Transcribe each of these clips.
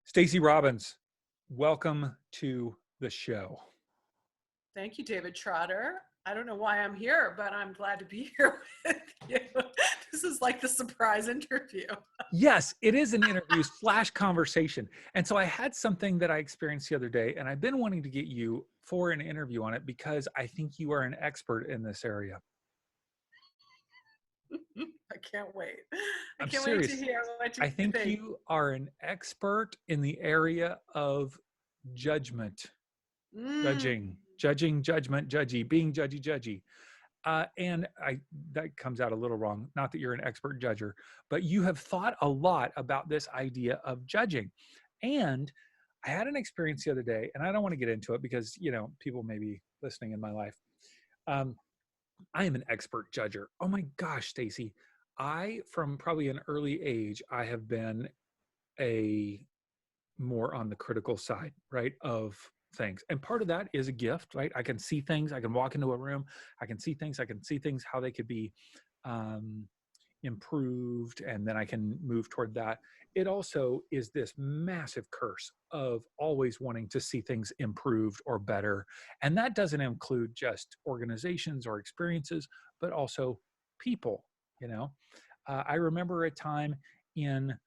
Stacey Robbins, welcome to the show. Thank you, David Trotter. I don't know why I'm here, but I'm glad to be here with you. This is like the surprise interview. Yes, it is an interview / conversation. And so I had something that I experienced the other day, and I've been wanting to get you for an interview on it because I think you are an expert in this area. I can't wait. I I'm can't wait to serious. hear what you I think think. you are an expert in the area of judgment, judging, judgment, judgy, being judgy. And that comes out a little wrong. Not that you're an expert judger, but you have thought a lot about this idea of judging. And I had an experience the other day, and I don't want to get into it because, people may be listening in my life. I am an expert judger. Oh my gosh, Stacey. From probably an early age, I have been more on the critical side, right, of things. And part of that is a gift, right? I can see things. I can walk into a room. I can see things, how they could be improved, and then I can move toward that. It also is this massive curse of always wanting to see things improved or better. And that doesn't include just organizations or experiences, but also people, I remember a time in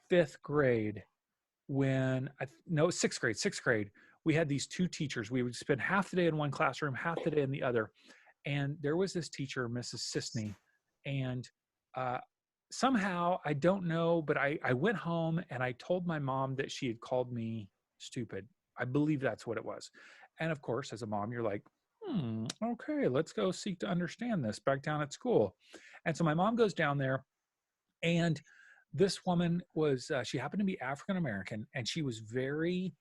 sixth grade, we had these two teachers. We would spend half the day in one classroom, half the day in the other. And there was this teacher, Mrs. Sisney, and somehow, I don't know, but I went home and I told my mom that she had called me stupid. I believe that's what it was. And of course, as a mom, you're like, okay, let's go seek to understand this back down at school. And so my mom goes down there, and this woman was, she happened to be African-American, and she was very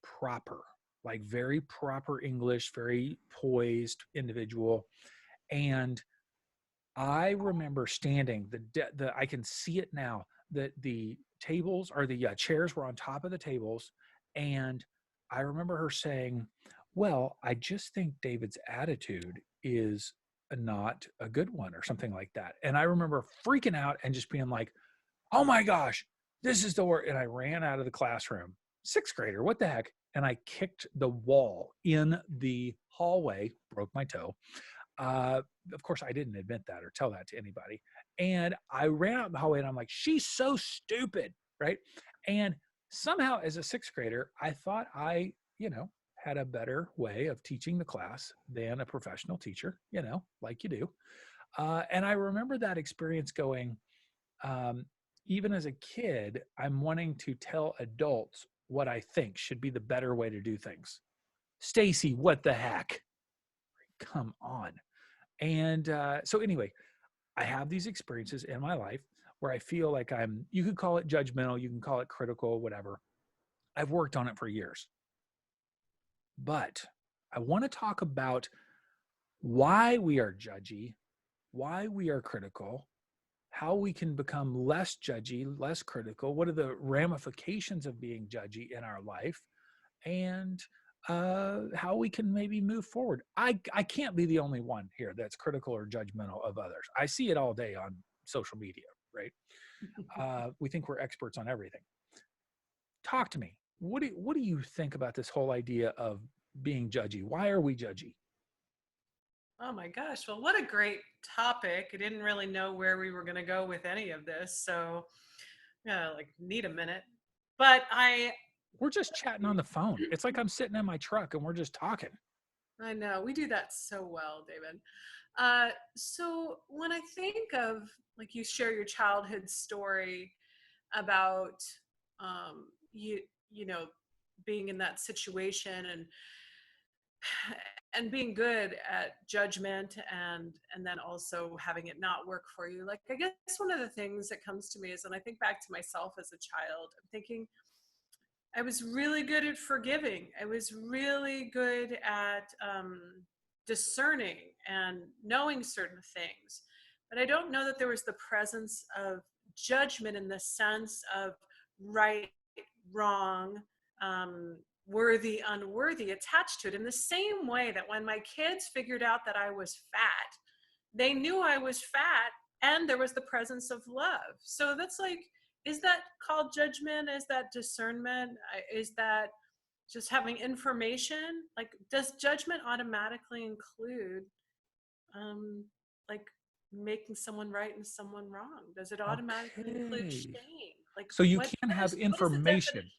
proper, like very proper English, very poised individual. And I remember standing, I can see it now, that the tables or the chairs were on top of the tables. And I remember her saying, well, I just think David's attitude is not a good one, or something like that. And I remember freaking out and just being like, oh my gosh, this is the word. And I ran out of the classroom. Sixth grader, what the heck? And I kicked the wall in the hallway, broke my toe. Of course, I didn't admit that or tell that to anybody. And I ran out in the hallway, and I'm like, she's so stupid, right? And somehow, as a sixth grader, I thought I, had a better way of teaching the class than a professional teacher, like you do. And I remember that experience going, even as a kid, I'm wanting to tell adults what I think should be the better way to do things. Stacey, what the heck? Come on. And so anyway, I have these experiences in my life where I feel like you could call it judgmental, you can call it critical, whatever. I've worked on it for years. But I want to talk about why we are judgy, why we are critical, how we can become less judgy, less critical, what are the ramifications of being judgy in our life, and how we can maybe move forward. I can't be the only one here that's critical or judgmental of others. I see it all day on social media, right? We think we're experts on everything. Talk to me. What do you think about this whole idea of being judgy? Why are we judgy? Oh my gosh. Well, what a great topic. I didn't really know where we were going to go with any of this. So, need a minute. But we're just chatting on the phone. It's like I'm sitting in my truck and we're just talking. I know. We do that so well, David. So when I think of, like, you share your childhood story about, being in that situation and being good at judgment and then also having it not work for you. Like, I guess one of the things that comes to me is, when I think back to myself as a child, I'm thinking, I was really good at forgiving. I was really good at discerning and knowing certain things. But I don't know that there was the presence of judgment in the sense of right, wrong, worthy, unworthy attached to it. In the same way that when my kids figured out that I was fat, they knew I was fat, and there was the presence of love. So that's like, is that called judgment? Is that discernment? Is that just having information? Like, does judgment automatically include like making someone right and someone wrong? Does it automatically include Okay. shame? Like, So you what can what have is the definition? information.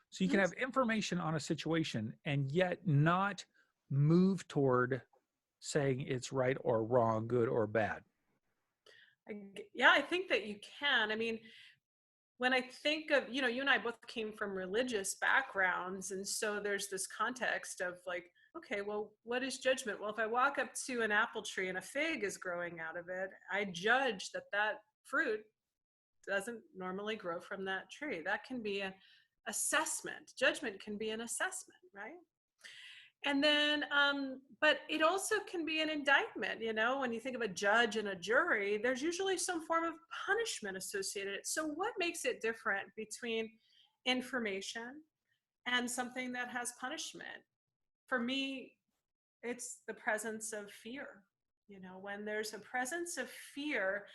So you can Mhm. have information on a situation and yet not move toward saying it's right or wrong, good or bad. Yeah, I think that you can. I mean, when I think of, you and I both came from religious backgrounds. And so there's this context of like, okay, well, what is judgment? Well, if I walk up to an apple tree and a fig is growing out of it, I judge that that fruit doesn't normally grow from that tree. That can be an assessment. Judgment can be an assessment, right? And then, but it also can be an indictment. When you think of a judge and a jury, there's usually some form of punishment associated. So what makes it different between information and something that has punishment? For me, it's the presence of fear. When there's a presence of fear,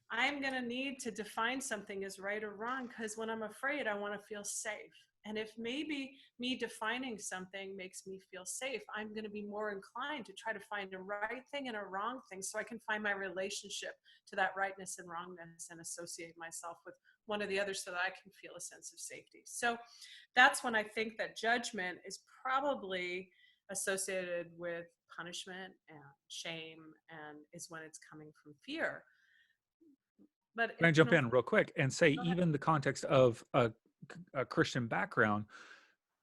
I'm going to need to define something as right or wrong, because when I'm afraid, I want to feel safe. And if maybe me defining something makes me feel safe, I'm going to be more inclined to try to find a right thing and a wrong thing, so I can find my relationship to that rightness and wrongness and associate myself with one or the other so that I can feel a sense of safety. So that's when I think that judgment is probably associated with punishment and shame, and is when it's coming from fear. But Can I jump in real quick and say, go ahead. even the context of a Christian background,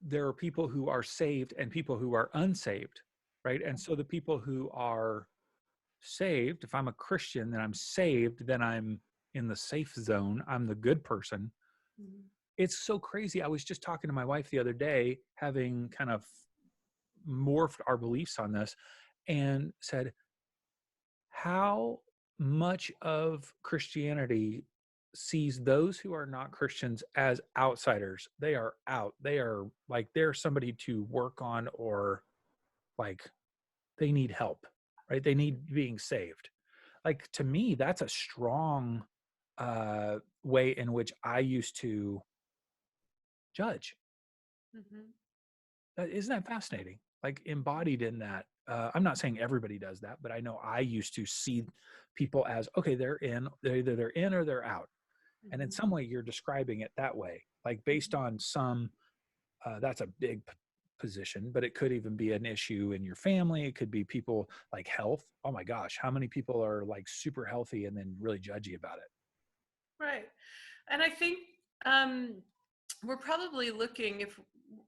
there are people who are saved and people who are unsaved, right? And so the people who are saved, if I'm a Christian, then I'm saved, then I'm in the safe zone, I'm the good person. Mhm. It's so crazy. I was just talking to my wife the other day, having kind of morphed our beliefs on this, and said, how much of Christianity sees those who are not Christians as outsiders? They are out. They are like, they're somebody to work on, or like they need help, right? They need being saved. Like, to me, that's a strong way in which I used to judge. Mhm. Isn't that fascinating? Like, embodied in that. I'm not saying everybody does that, but I know I used to see people as, okay, either they're in or they're out. And in Mhm. some way, you're describing it that way, like based Mhm. on some. That's a big position, but it could even be an issue in your family. It could be people like health. Oh my gosh, how many people are like super healthy and then really judgy about it? Right. And I think um, we're probably looking, if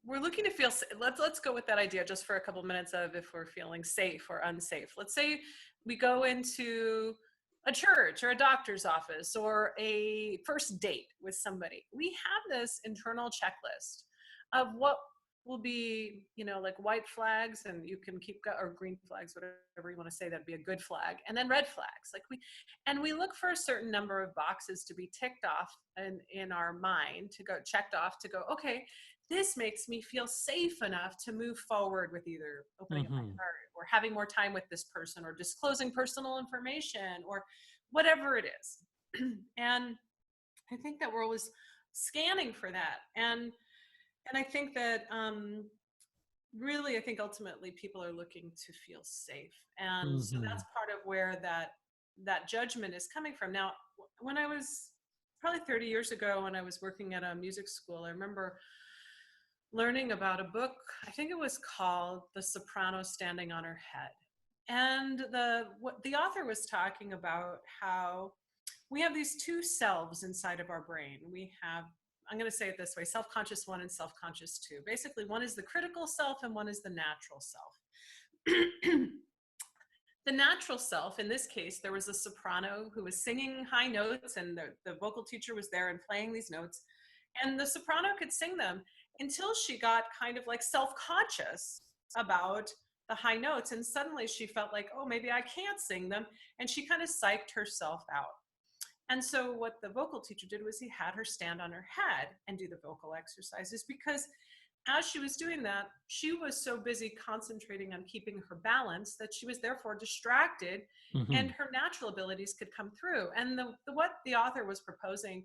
we're looking to feel, let's go with that idea just for a couple minutes of if we're feeling safe or unsafe. Let's say we go into a church or a doctor's office or a first date with somebody. We have this internal checklist of what will be, like white flags, and you can keep, or green flags, whatever you want to say, that'd be a good flag, and then red flags. We look for a certain number of boxes to be ticked off in our mind, to go checked off, to go, okay, this makes me feel safe enough to move forward with either opening up my Mm-hmm. heart or having more time with this person or disclosing personal information or whatever it is. And I think that we're always scanning for that. And I think that really, I think ultimately people are looking to feel safe. And so Mm-hmm. that's part of where that judgment is coming from. Now, when I was probably 30 years ago, when I was working at a music school, I remember learning about a book. I think it was called The Soprano Standing on Her Head. And the author was talking about how we have these two selves inside of our brain. We have, I'm going to say it this way, self-conscious one and self-conscious two. Basically, one is the critical self and one is the natural self. The natural self, in this case, there was a soprano who was singing high notes, and the vocal teacher was there and playing these notes. And the soprano could sing them until she got kind of like self-conscious about the high notes. And suddenly she felt like, oh, maybe I can't sing them. And she kind of psyched herself out. And so what the vocal teacher did was he had her stand on her head and do the vocal exercises, because as she was doing that, she was so busy concentrating on keeping her balance that she was therefore distracted, Mm-hmm. and her natural abilities could come through. And what the author was proposing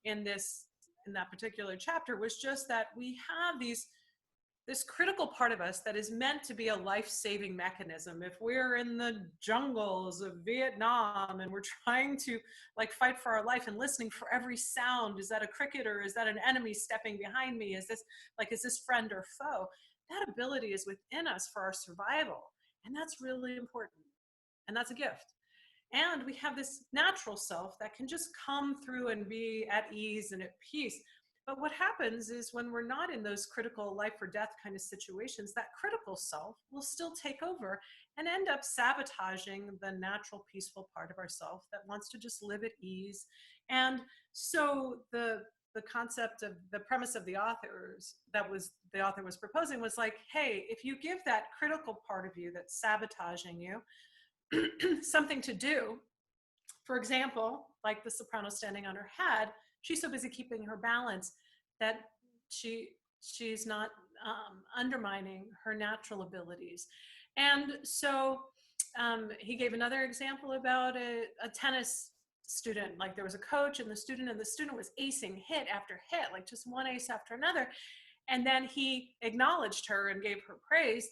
in that particular chapter was just that we have this critical part of us that is meant to be a life-saving mechanism. If we're in the jungles of Vietnam and we're trying to like fight for our life and listening for every sound, is that a cricket or is that an enemy stepping behind me? Is this friend or foe? That ability is within us for our survival. And that's really important. And that's a gift. And we have this natural self that can just come through and be at ease and at peace. But what happens is when we're not in those critical life or death kind of situations, that critical self will still take over and end up sabotaging the natural, peaceful part of ourself that wants to just live at ease. And so the concept of the premise of the author was proposing was like, hey, if you give that critical part of you that's sabotaging you something to do, for example, like the soprano standing on her head, she's so busy keeping her balance that she's not undermining her natural abilities. And so he gave another example about a tennis student. Like there was a coach and the student was acing hit after hit, like just one ace after another. And then he acknowledged her and gave her praise.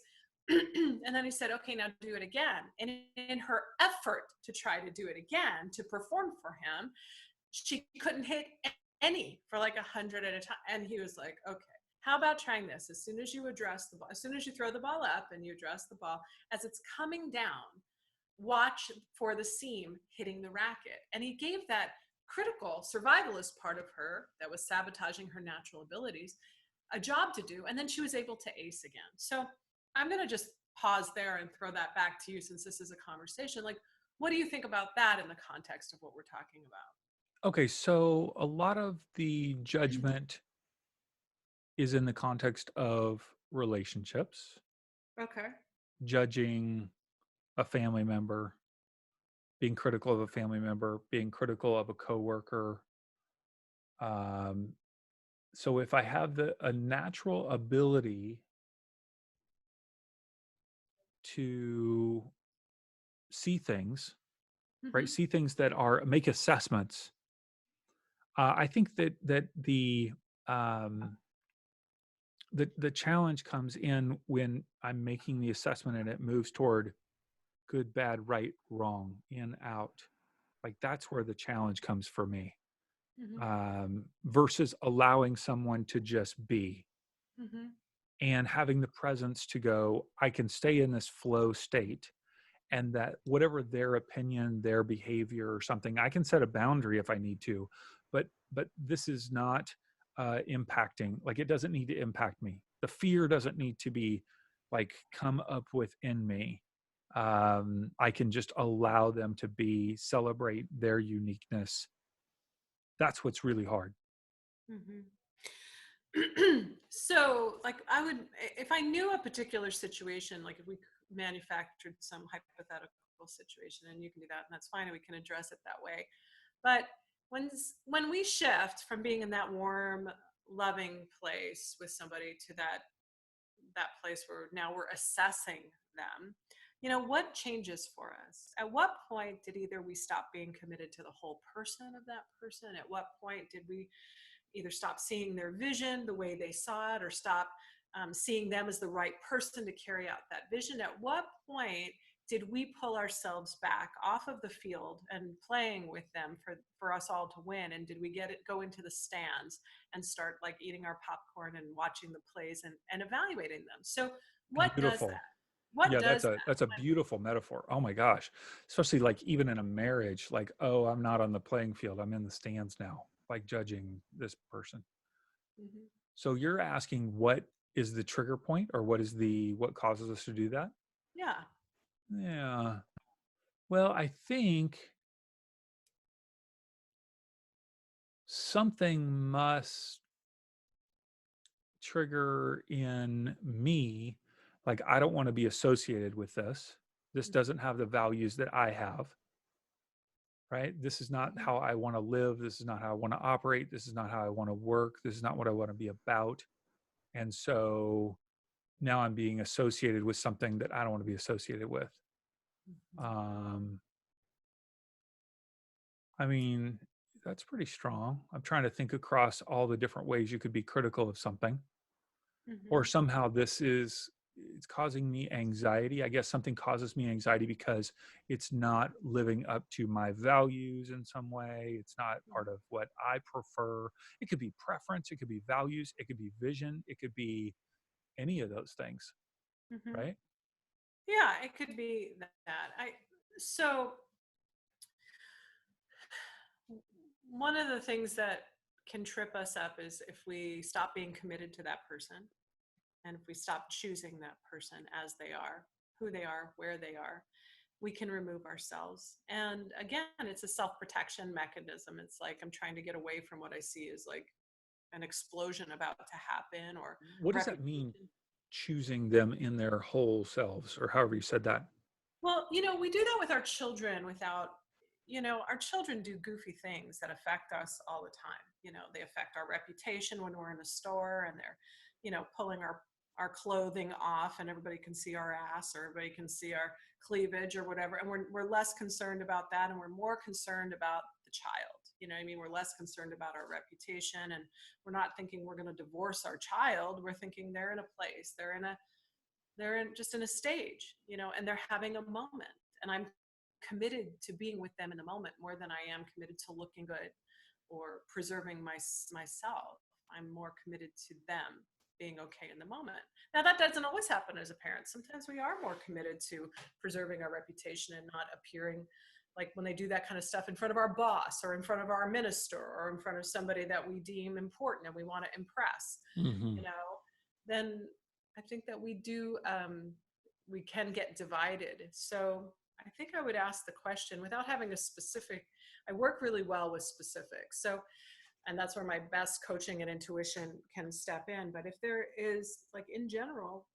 And then he said, okay, now do it again. And in her effort to try to do it again, to perform for him, she couldn't hit any for like 100 at a time. And he was like, okay, how about trying this? As soon as you address the ball, as soon as you throw the ball up and you address the ball, as it's coming down, watch for the seam hitting the racket. And he gave that critical survivalist part of her that was sabotaging her natural abilities a job to do. And then she was able to ace again. So I'm going to just pause there and throw that back to you since this is a conversation. Like, what do you think about that in the context of what we're talking about? Okay, so a lot of the judgment is in the context of relationships, Okay. judging a family member, being critical of a family member, being critical of a coworker. So if I have a natural ability to see things, right? See things that make assessments. I think that the challenge comes in when I'm making the assessment and it moves toward good, bad, right, wrong, in, out. Like that's where the challenge comes for me, versus allowing someone to just be and having the presence to go, I can stay in this flow state. And that whatever their opinion, their behavior or something, I can set a boundary if I need to, but this is not impacting, like it doesn't need to impact me. The fear doesn't need to be like come up within me. I can just allow them to be, celebrate their uniqueness. That's what's really hard. So like I would, if I knew a particular situation, like if we manufactured some hypothetical situation, and you can do that and that's fine, and we can address it that way. But when we shift from being in that warm, loving place with somebody to that place where now we're assessing them, you know, what changes for us? At what point did either we stop being committed to the whole person of that person? At what point did we either stop seeing their vision the way they saw it, or stop seeing them as the right person to carry out that vision? At what point did we pull ourselves back off of the field and playing with them for us all to win? And did we go into the stands and start like eating our popcorn and watching the plays and evaluating them? So what does Beautiful. that? What Yeah, does that's a beautiful metaphor. Oh my gosh. Especially like even in a marriage, like, oh, I'm not on the playing field. I'm in the stands now, like judging this person. So you're asking what is the trigger point, or what causes us to do that? Yeah. Yeah. Well, I think something must trigger in me, like I don't want to be associated with this. This doesn't have the values that I have. Right? This is not how I want to live. This is not how I want to operate. This is not how I want to work. This is not what I want to be about. And so now I'm being associated with something that I don't want to be associated with. I mean, That's pretty strong. I'm trying to think across all the different ways you could be critical of something, or Hmm. somehow it's causing me anxiety. I guess something causes me anxiety because it's not living up to my values in some way. It's not part of what I prefer. It could be preference, it could be values, it could be vision, it could be any of those things, Hmm. right? Yeah, it could be that. So one of the things that can trip us up is if we stop being committed to that person, and if we stop choosing that person as they are, who they are, where they are, we can remove ourselves. And again, it's a self-protection mechanism. It's like I'm trying to get away from what I see as like an explosion about to happen, or What does that mean, reputation. choosing them in their whole selves, or however you said that? Well, we do that with our children without, our children do goofy things that affect us all the time. They affect our reputation when we're in a store and they're, pulling our clothing off and everybody can see our ass or everybody can see our cleavage or whatever. And we're less concerned about that. And we're more concerned about the child. You know what I mean? We're less concerned about our reputation, and we're not thinking we're going to divorce our child. We're thinking they're in a place, just in a stage, and they're having a moment. And I'm committed to being with them in the moment more than I am committed to looking good or preserving myself. I'm more committed to them being okay in the moment. Now, that doesn't always happen as a parent. Sometimes we are more committed to preserving our reputation and not appearing like when they do that kind of stuff in front of our boss or in front of our minister or in front of somebody that we deem important and we want to impress, Hmm. you know, then I think that we can get divided. So I think I would ask the question without having a specific, I work really well with specifics. So, and that's where my best coaching and intuition can step in. But if there is, like in general,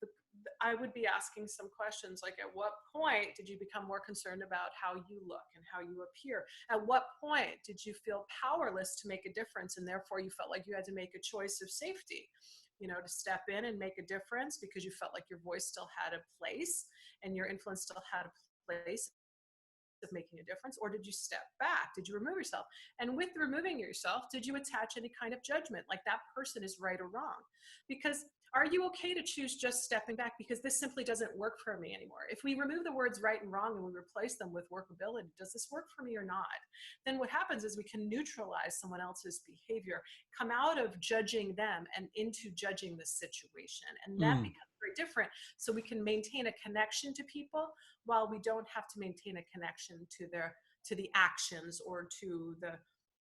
I would be asking some questions like, at what point did you become more concerned about how you look and how you appear? At what point did you feel powerless to make a difference and therefore you felt like you had to make a choice of safety, to step in and make a difference because you felt like your voice still had a place and your influence still had a place of making a difference? Or did you step back? Did you remove yourself? And with removing yourself, did you attach any kind of judgment, like that person is right or wrong? Because are you okay to choose just stepping back because this simply doesn't work for me anymore? If we remove the words right and wrong and we replace them with workability, does this work for me or not? Then what happens is we can neutralize someone else's behavior, come out of judging them and into judging the situation. And that Mm. becomes very different. So we can maintain a connection to people while we don't have to maintain a connection to the actions or to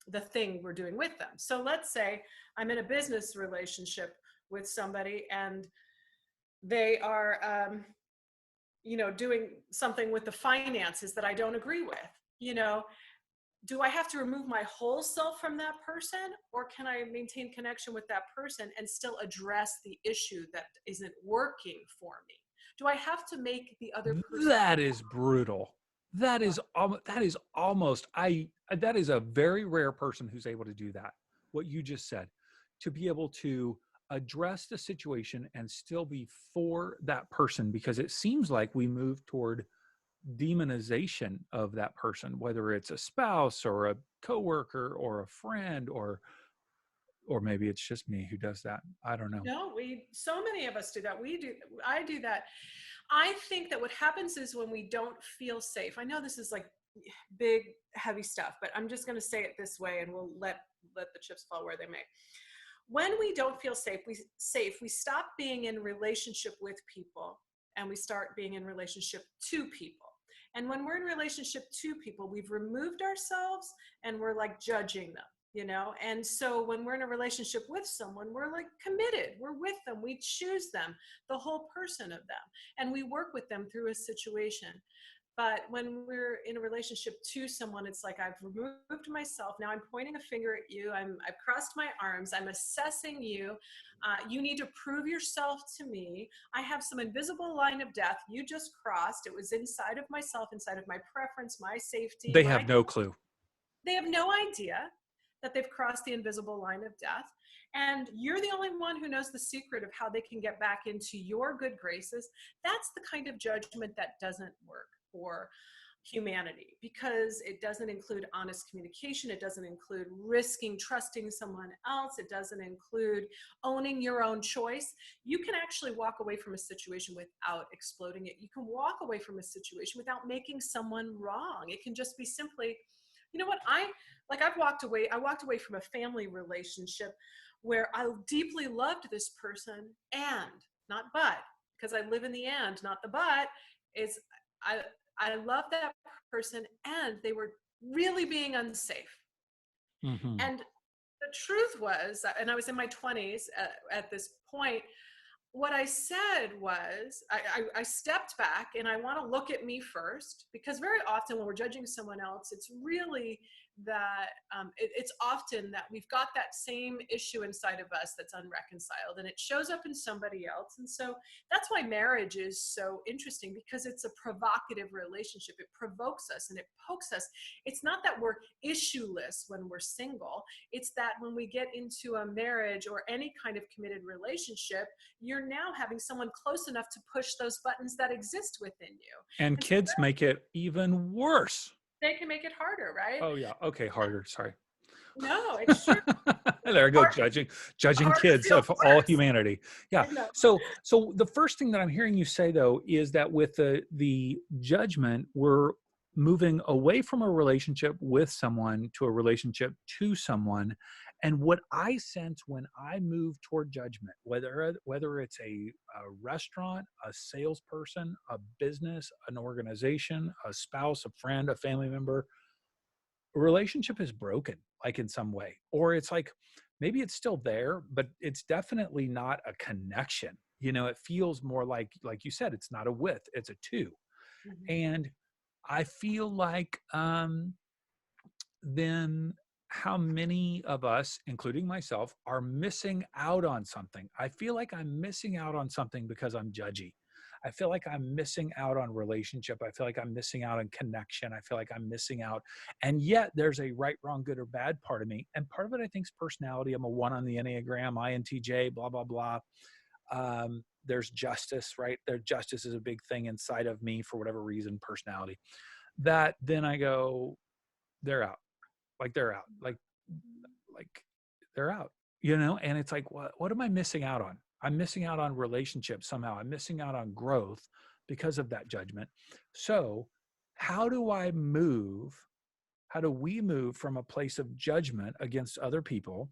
the thing we're doing with them. So let's say I'm in a business relationship with somebody and they are doing something with the finances that I don't agree with. Do I have to remove my whole self from that person, or can I maintain connection with that person and still address the issue that isn't working for me? Do I have to make the other person That is brutal. what? That is almost I that is a very rare person who's able to do that. What you just said, to be able to address the situation and still be for that person, because it seems like we move toward demonization of that person, whether it's a spouse or a coworker or a friend, or maybe it's just me who does that. I don't know. No, so many of us do that. I do that. I think that what happens is when we don't feel safe. I know this is like big, heavy stuff, but I'm just going to say it this way and we'll let the chips fall where they may. When we don't feel safe, we stop being in relationship with people and we start being in relationship to people. And when we're in relationship to people, we've removed ourselves and we're like judging them. And so when we're in a relationship with someone, we're like committed, we're with them, we choose them, the whole person of them, and we work with them through a situation. But when we're in a relationship to someone, it's like I've removed myself. Now I'm pointing a finger at you. I've crossed my arms. I'm assessing you. You need to prove yourself to me. I have some invisible line of death you just crossed. It was inside of myself, inside of my preference, my safety, They have no clue. They have no idea that they've crossed the invisible line of death. And you're the only one who knows the secret of how they can get back into your good graces. That's the kind of judgment that doesn't work for humanity, because it doesn't include honest communication. It doesn't include risking trusting someone else. It doesn't include owning your own choice. You can actually walk away from a situation without exploding it. You can walk away from a situation without making someone wrong. It can just be simply, you know what, I walked away from a family relationship where I deeply loved this person, and not but, because I live in the and, not the but, is I love that person and they were really being unsafe. Mm-hmm. And the truth was, and I was in my 20s at this point, what I said was, I stepped back and I want to look at me first, because very often when we're judging someone else, it's really that it's often that we've got that same issue inside of us that's unreconciled, and it shows up in somebody else. And so that's why marriage is so interesting, because it's a provocative relationship. It provokes us and it pokes us. It's not that we're issueless when we're single. It's that when we get into a marriage or any kind of committed relationship, you're now having someone close enough to push those buttons that exist within you. And And so kids make it even worse. they can make it harder, right? Oh yeah. Okay. Harder. Sorry. No, it's true. There I go. Judging Harder kids feels of all worse. humanity. Yeah. I know. So the first thing that I'm hearing you say though, is that with the judgment, we're moving away from a relationship with someone to a relationship to someone. And what I sense when I move toward judgment, whether it's a restaurant, a salesperson, a business, an organization, a spouse, a friend, a family member, a relationship is broken, like in some way, or it's like maybe it's still there, but it's definitely not a connection. It feels more like you said, it's not a with, it's a two. Mhm. And I feel like then how many of us, including myself, are missing out on something. I feel like I'm missing out on something because I'm judgy. I feel like I'm missing out on relationship. I feel like I'm missing out on connection. I feel like I'm missing out. And yet there's a right, wrong, good, or bad part of me. And part of it, I think, is personality. I'm a 1 on the Enneagram, INTJ, blah, blah, blah. There's justice, right? Justice is a big thing inside of me for whatever reason, personality. That then I go, they're out. They're out. Like they're out. And it's like, what am I missing out on? I'm missing out on relationships somehow. I'm missing out on growth because of that judgment. So how do we move from a place of judgment against other people?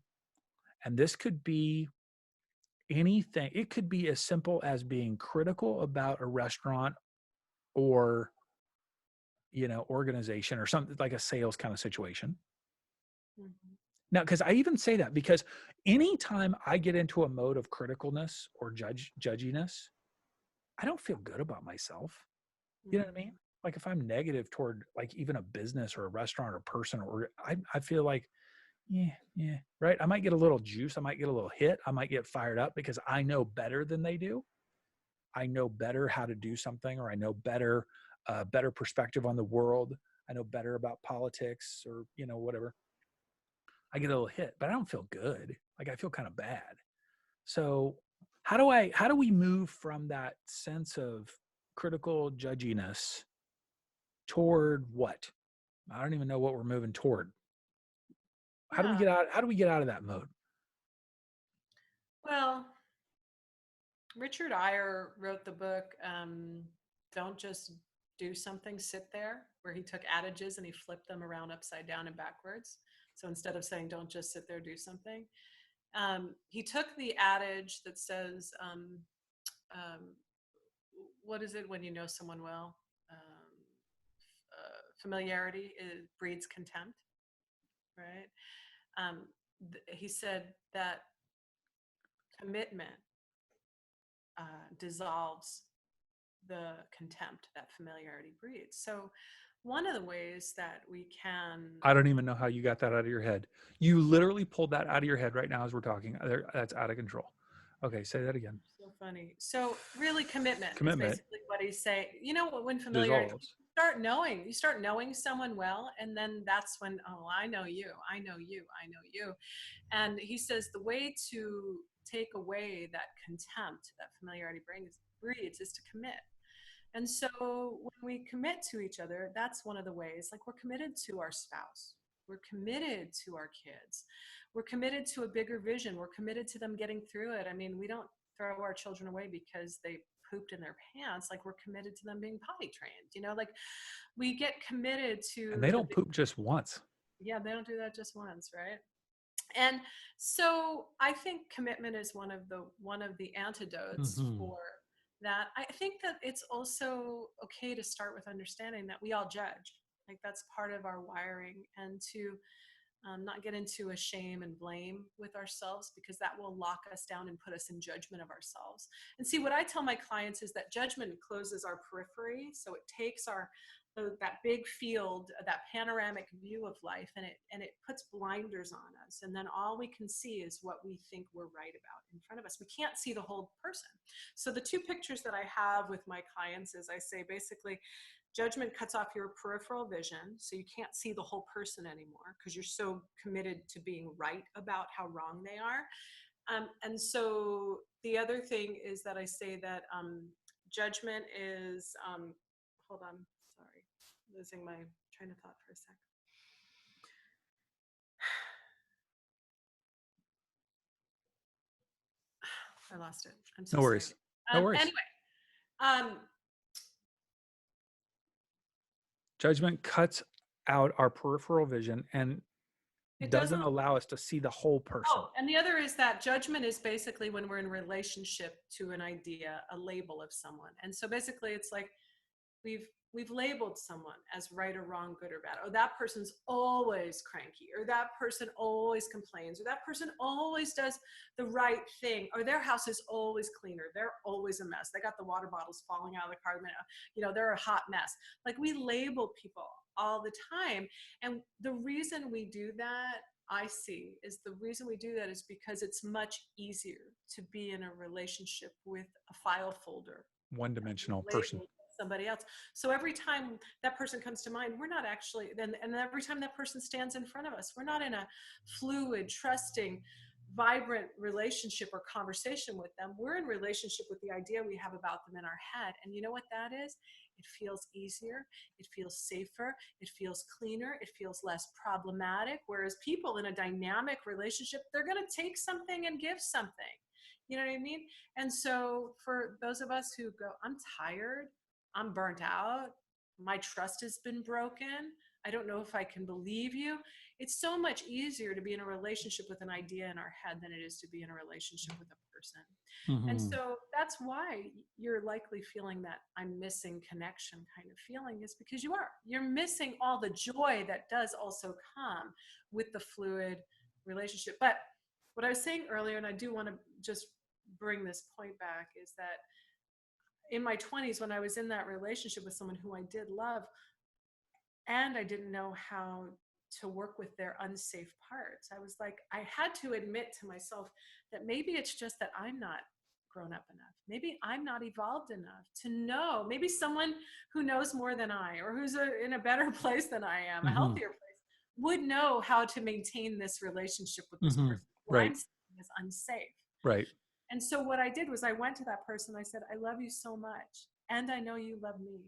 And this could be anything. It could be as simple as being critical about a restaurant or, organization or something like a sales kind of situation. Mhm. Now, because I even say that because anytime I get into a mode of criticalness or judginess, I don't feel good about myself. You know what I mean? Like if I'm negative toward like even a business or a restaurant or person, or I feel like, yeah, right. I might get a little juice. I might get a little hit. I might get fired up because I know better than they do. I know better how to do something, or I know better perspective on the world. I know better about politics or, whatever. I get a little hit, but I don't feel good. Like I feel kind of bad. So how do we move from that sense of critical judginess toward what? I don't even know what we're moving toward. How do we Yeah. get out of that mode? Well, Richard Eyre wrote the book, Don't Just Do Something, Sit There, where he took adages and he flipped them around upside down and backwards. So instead of saying, don't just sit there, do something, he took the adage that says, um, what is it when you know someone well? Familiarity breeds contempt, right? He said that commitment dissolves the contempt that familiarity breeds. So one of the ways that we can, I don't even know how you got that out of your head. You literally pulled that out of your head right now as we're talking. That's out of control. Okay, say that again. so funny. So really commitment is Commitment basically what he's saying. When familiarity, dissolves. you start knowing someone well, and then that's when, oh, I know you, I know you, I know you. And he says the way to take away that contempt that familiarity breeds is to commit. And so when we commit to each other, that's one of the ways, like we're committed to our spouse. We're committed to our kids. We're committed to a bigger vision. We're committed to them getting through it. I mean, we don't throw our children away because they pooped in their pants. Like we're committed to them being potty trained, you know, like we get committed to And they don't poop just once. yeah, they don't do that just once, right? And so I think commitment is one of the antidotes for that. I think that it's also okay to start with understanding that we all judge. Like that's part of our wiring, and to not get into a shame and blame with ourselves, because that will lock us down and put us in judgment of ourselves. And see, what I tell my clients is that judgment closes our periphery. So it takes that big field, that panoramic view of life, and it puts blinders on us. And then all we can see is what we think we're right about in front of us. We can't see the whole person. So the two pictures that I have with my clients is I say, basically, judgment cuts off your peripheral vision, so you can't see the whole person anymore because you're so committed to being right about how wrong they are. And so the other thing is that I say that judgment is, hold on, sorry, losing my train of thought for a sec. I lost it. I'm so No worries. sorry. No worries. Anyway, Judgment cuts out our peripheral vision and it doesn't allow us to see the whole person. Oh, and the other is that judgment is basically when we're in relationship to an idea, a label of someone. And so basically it's like we've labeled someone as right or wrong, good or bad. Oh, that person's always cranky, or that person always complains, or that person always does the right thing, or their house is always cleaner. They're always a mess. They got the water bottles falling out of the car. You know, they're a hot mess. Like we label people all the time. And the reason we do that, I see, is the reason we do that is because it's much easier to be in a relationship with a file folder. One-dimensional person. Somebody else. So every time that person comes to mind, we're not actually, and every time that person stands in front of us, we're not in a fluid, trusting, vibrant relationship or conversation with them. We're in relationship with the idea we have about them in our head. And you know what that is? It feels easier. It feels safer. It feels cleaner. It feels less problematic. Whereas people in a dynamic relationship, they're going to take something and give something. You know what I mean? And so for those of us who go, I'm tired, I'm burnt out, my trust has been broken, I don't know if I can believe you. It's so much easier to be in a relationship with an idea in our head than it is to be in a relationship with a person. And so that's why you're likely feeling that I'm missing connection kind of feeling, is because you're missing all the joy that does also come with the fluid relationship. But what I was saying earlier, and I do want to just bring this point back, is that in my 20s, when I was in that relationship with someone who I did love, and I didn't know how to work with their unsafe parts, I was like, I had to admit to myself that maybe it's just that I'm not grown up enough. Maybe I'm not evolved enough to know. Maybe someone who knows more than I, or who's in a better place than I am, a healthier place, would know how to maintain this relationship with this person. What I'm saying is unsafe. Right. And so what I did was I went to that person. I said, I love you so much, and I know you love me.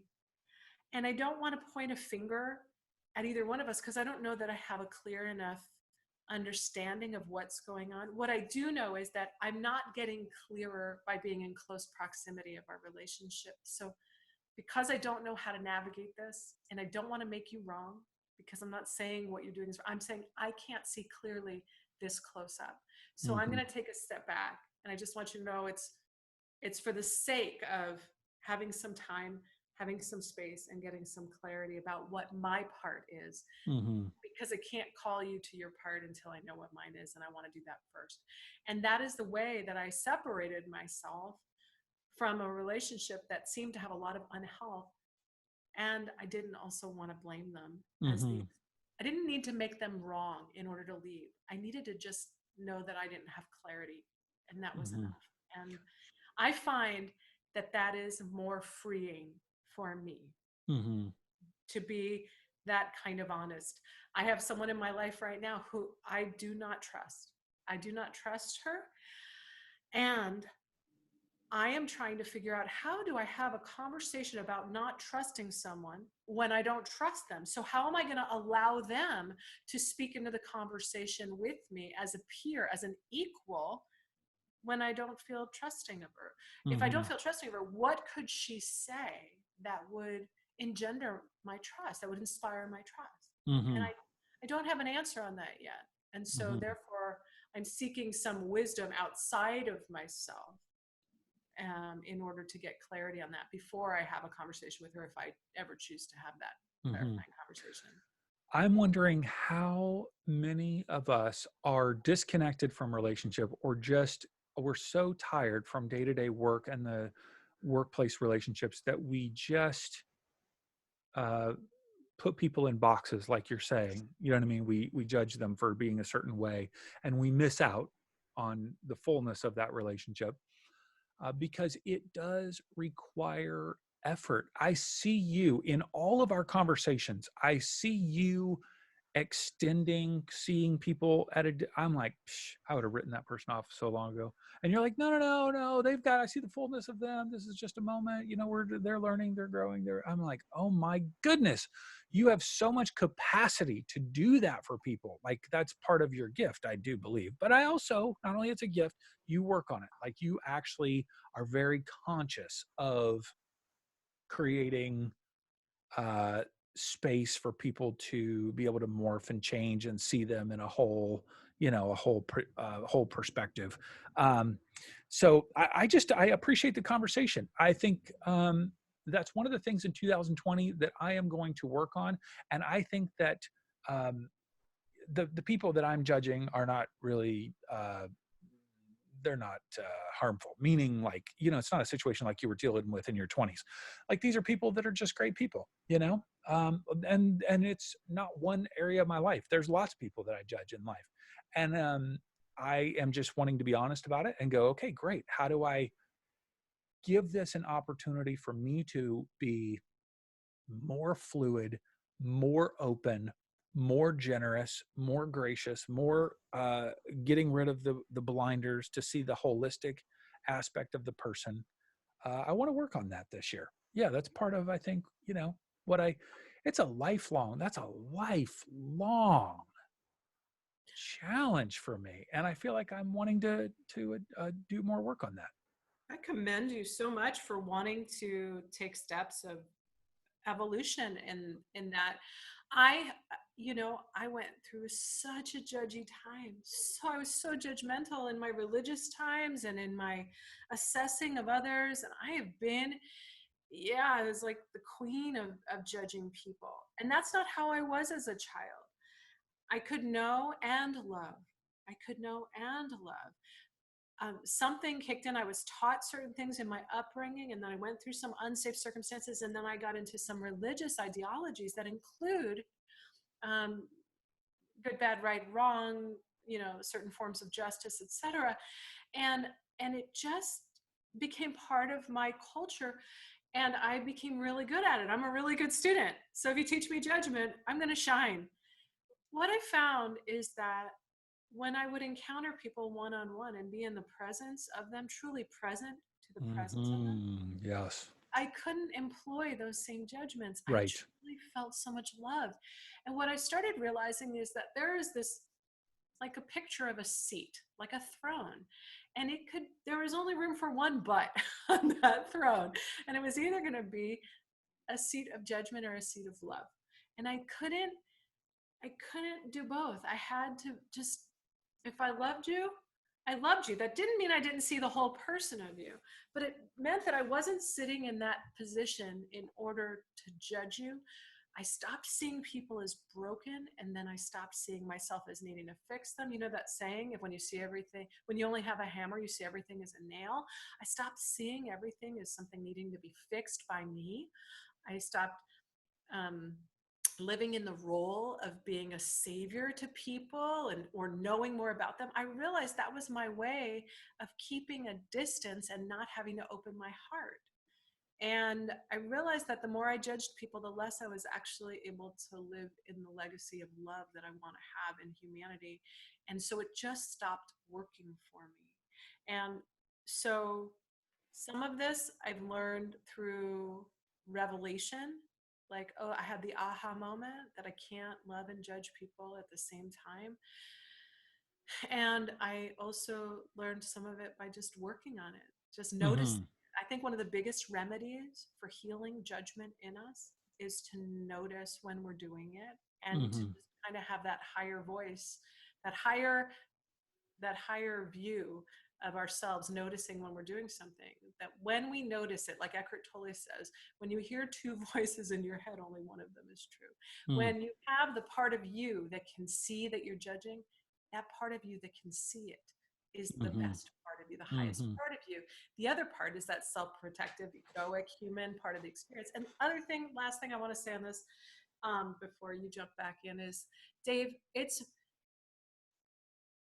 And I don't want to point a finger at either one of us, because I don't know that I have a clear enough understanding of what's going on. What I do know is that I'm not getting clearer by being in close proximity of our relationship. So because I don't know how to navigate this, and I don't want to make you wrong, because I'm not saying what you're doing is wrong, I'm saying I can't see clearly this close up. So I'm going to take a step back. And I just want you to know it's for the sake of having some time, having some space, and getting some clarity about what my part is. Because I can't call you to your part until I know what mine is, and I want to do that first. And that is the way that I separated myself from a relationship that seemed to have a lot of unhealth. And I didn't also want to blame them. I didn't need to make them wrong in order to leave. I needed to just know that I didn't have clarity. And that was enough. And I find that is more freeing for me to be that kind of honest. I have someone in my life right now who I do not trust. I do not trust her. And I am trying to figure out, how do I have a conversation about not trusting someone when I don't trust them? So how am I going to allow them to speak into the conversation with me as a peer, as an equal, when I don't feel trusting of her? If I don't Mhm. feel trusting of her, what could she say that would engender my trust, that would inspire my trust? And Mhm. I don't have an answer on that yet. And so Mhm. therefore, I'm seeking some wisdom outside of myself, in order to get clarity on that before I have a conversation with her, if I ever choose to have that Mhm. clarifying conversation. I'm wondering how many of us are disconnected from relationship, or just we're so tired from day-to-day work and the workplace relationships that we just uh, put people in boxes, like you're saying. You know what I mean? We judge them for being a certain way, and we miss out on the fullness of that relationship, because it does require effort. I see you in all of our conversations. I see you extending, seeing people at I'm like, psh, I would have written that person off so long ago. And you're like, no, no, no, no, I see the fullness of them. This is just a moment, they're learning, they're growing. I'm like, oh my goodness, you have so much capacity to do that for people. Like, that's part of your gift, I do believe. But I also, not only it's a gift, you work on it. Like, you actually are very conscious of creating uh, space for people to be able to morph and change and see them in a whole, whole perspective. Um, so I appreciate the conversation. I think that's one of the things in 2020 that I am going to work on. And I think that um, the people that I'm judging are not really they're not harmful, meaning, like, it's not a situation like you were dealing with in your 20s. Like, these are people that are just great people, and it's not one area of my life. There's lots of people that I judge in life, and I am just wanting to be honest about it and go, okay, great, how do I give this an opportunity for me to be more fluid, more open, more generous, more gracious, more getting rid of the blinders to see the holistic aspect of the person. I want to work on that this year. Yeah, that's part of, I think, what I. It's a lifelong. That's a lifelong challenge for me, and I feel like I'm wanting to do more work on that. I commend you so much for wanting to take steps of evolution in that. I went through such a judgy time. So I was so judgmental in my religious times and in my assessing of others. And I have been, yeah, I was like the queen of judging people. And that's not how I was as a child. I could know and love. I could know and love. Something kicked in. I was taught certain things in my upbringing, and then I went through some unsafe circumstances, and then I got into some religious ideologies that include um, good, bad, right, wrong, certain forms of justice, etc. And and it just became part of my culture, and I became really good at it. I'm a really good student. So if you teach me judgment, I'm going to shine. What I found is that when I would encounter people one on one and be in the presence of them, truly present to the presence of them, Yes. I couldn't employ those same judgments. I Right. truly felt so much love. And what I started realizing is that there is this, like a picture of a seat, like a throne. And there was only room for one butt on that throne. And it was either going to be a seat of judgment or a seat of love. And I couldn't do both. I had to just, if I loved you, I loved you. That didn't mean I didn't see the whole person of you, but it meant that I wasn't sitting in that position in order to judge you. I stopped seeing people as broken, and then I stopped seeing myself as needing to fix them. You know that saying, if when you see everything, when you only have a hammer, you see everything as a nail. I stopped seeing everything as something needing to be fixed by me. I stopped um, living in the role of being a savior to people and or knowing more about them. I realized that was my way of keeping a distance and not having to open my heart. And I realized that the more I judged people, the less I was actually able to live in the legacy of love that I want to have in humanity. And so it just stopped working for me. And so Some of this I've learned through revelation. Like, oh, I had the aha moment that I can't love and judge people at the same time. And I also learned some of it by just working on it, just notice. Mm-hmm. I think one of the biggest remedies for healing judgment in us is to notice when we're doing it, and to Mm-hmm. just kind of have that higher voice, that higher view of ourselves, noticing when we're doing something. That when we notice it, like Eckhart Tolle says, when you hear two voices in your head, only one of them is true. Mm-hmm. When you have the part of you that can see that you're judging, that part of you that can see it is the Mm-hmm. best part of you, the highest Mm-hmm. part of you. The other part is that self-protective, egoic, human part of the experience. And other thing, last thing I want to say on this, before you jump back in, is, Dave,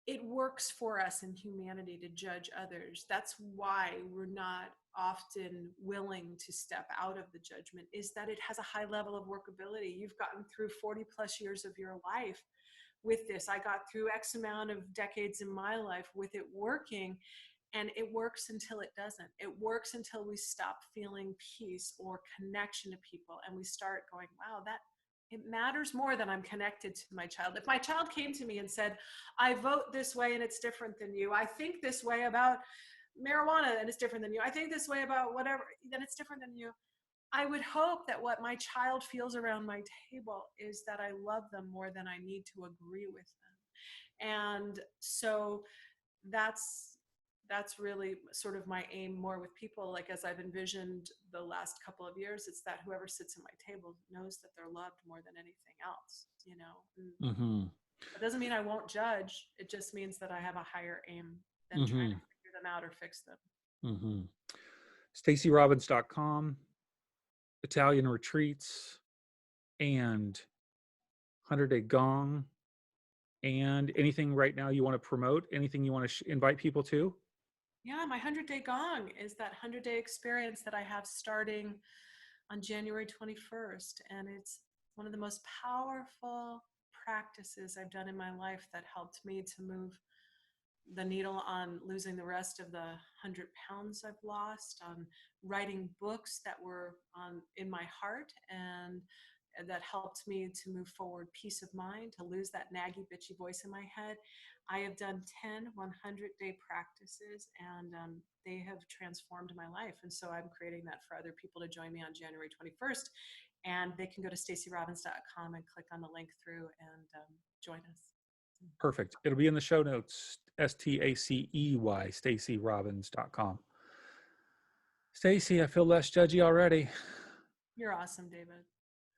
it works for us in humanity to judge others. That's why we're not often willing to step out of the judgment, is that it has a high level of workability. You've gotten through 40 plus years of your life with this. I got through X amount of decades in my life with it working, and it works until it doesn't. It works until we stop feeling peace or connection to people, and we start going, wow, that it matters more than I'm connected to my child. If my child came to me and said, I vote this way and it's different than you, I think this way about marijuana and it's different than you, I think this way about whatever, then it's different than you, I would hope that what my child feels around my table is that I love them more than I need to agree with them. And so that's really sort of my aim more with people. Like, as I've envisioned the last couple of years, it's that whoever sits at my table knows that they're loved more than anything else, you know. And Mm-hmm. it doesn't mean I won't judge. It just means that I have a higher aim than trying Mm-hmm. to figure them out or fix them. Mm-hmm. StaceyRobbins.com, Italian retreats, and 100-Day Gong, and anything right now you want to promote, anything you want to invite people to? Yeah, my 100-day gong is that 100-day experience that I have starting on January 21st. And it's one of the most powerful practices I've done in my life that helped me to move the needle on losing the rest of the 100 pounds I've lost, on writing books that were in my heart, and that helped me to move forward peace of mind, to lose that naggy, bitchy voice in my head. I have done 10 100-day practices, and they have transformed my life. And so I'm creating that for other people to join me on January 21st. And they can go to staceyrobbins.com and click on the link through and join us. Perfect. It'll be in the show notes. STACEY, StaceyRobbins.com. Stacey, I feel less judgy already. You're awesome, David.